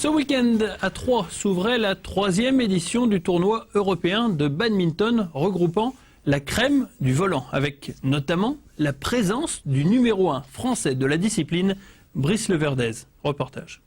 Ce week-end à Troyes s'ouvrait la 3e édition du tournoi européen de badminton regroupant la crème du volant, avec notamment la présence du numéro 1 français de la discipline, Brice Leverdez. Reportage.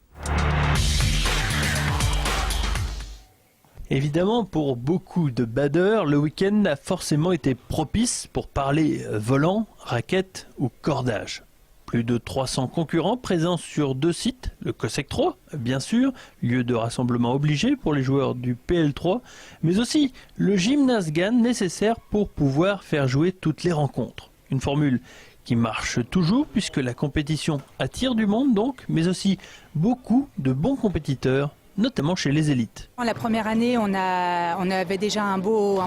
Évidemment, pour beaucoup de badeurs, le week-end a forcément été propice pour parler volant, raquette ou cordage. Plus de 300 concurrents présents sur 2 sites, le COSEC 3, bien sûr, lieu de rassemblement obligé pour les joueurs du PL3, mais aussi le gymnase GAN nécessaire pour pouvoir faire jouer toutes les rencontres. Une formule qui marche toujours puisque la compétition attire du monde donc, mais aussi beaucoup de bons compétiteurs, notamment chez les élites. La première année, on avait déjà un beau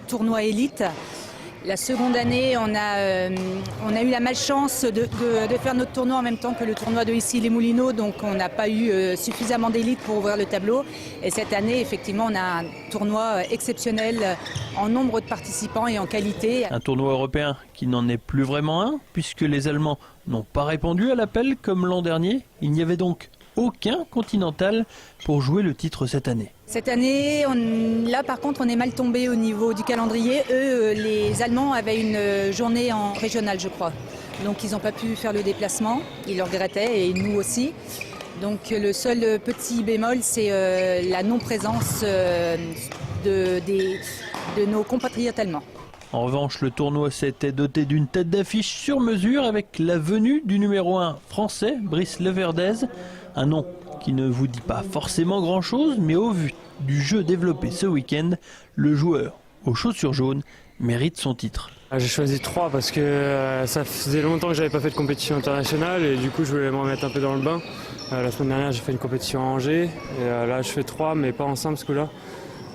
tournoi élite. La seconde année, on a eu la malchance de faire notre tournoi en même temps que le tournoi de Issy-les-Moulineaux, donc on n'a pas eu suffisamment d'élites pour ouvrir le tableau. Et cette année, effectivement, on a un tournoi exceptionnel en nombre de participants et en qualité. Un tournoi européen qui n'en est plus vraiment un, puisque les Allemands n'ont pas répondu à l'appel comme l'an dernier. Il n'y avait donc aucun continental pour jouer le titre cette année. Cette année, là par contre, on est mal tombé au niveau du calendrier. Eux, les Allemands avaient une journée en régional, je crois. Donc ils n'ont pas pu faire le déplacement. Ils le regrettaient et nous aussi. Donc le seul petit bémol, c'est la non-présence de nos compatriotes allemands. En revanche, le tournoi s'était doté d'une tête d'affiche sur mesure avec la venue du numéro 1 français, Brice Leverdez. Un nom qui ne vous dit pas forcément grand-chose, mais au vu du jeu développé ce week-end, le joueur aux chaussures jaunes mérite son titre. J'ai choisi 3 parce que ça faisait longtemps que j'avais pas fait de compétition internationale et du coup je voulais me remettre un peu dans le bain. La semaine dernière j'ai fait une compétition à Angers et là je fais 3 mais pas en simple ce coup-là.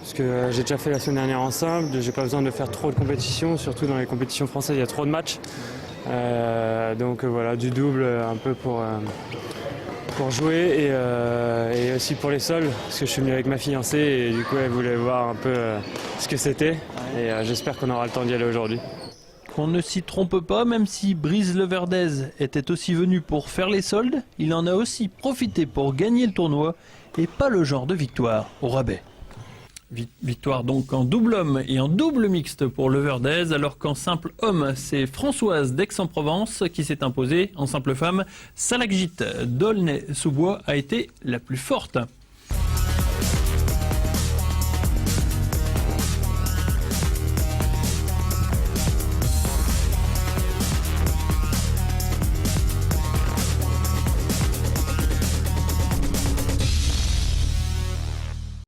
Parce que j'ai déjà fait la semaine dernière en simple, j'ai pas besoin de faire trop de compétitions, surtout dans les compétitions françaises il y a trop de matchs. Donc voilà, du double un peu pour jouer et aussi pour les sols, parce que je suis venu avec ma fiancée et du coup elle voulait voir un peu ce que c'était et j'espère qu'on aura le temps d'y aller aujourd'hui. Qu'on ne s'y trompe pas, même si Brice Leverdez était aussi venu pour faire les soldes, il en a aussi profité pour gagner le tournoi et pas le genre de victoire au rabais. Victoire donc en double homme et en double mixte pour Leverdez, alors qu'en simple homme, c'est Françoise d'Aix-en-Provence qui s'est imposée. En simple femme, Salakjit d'Aulnay-sous-Bois a été la plus forte.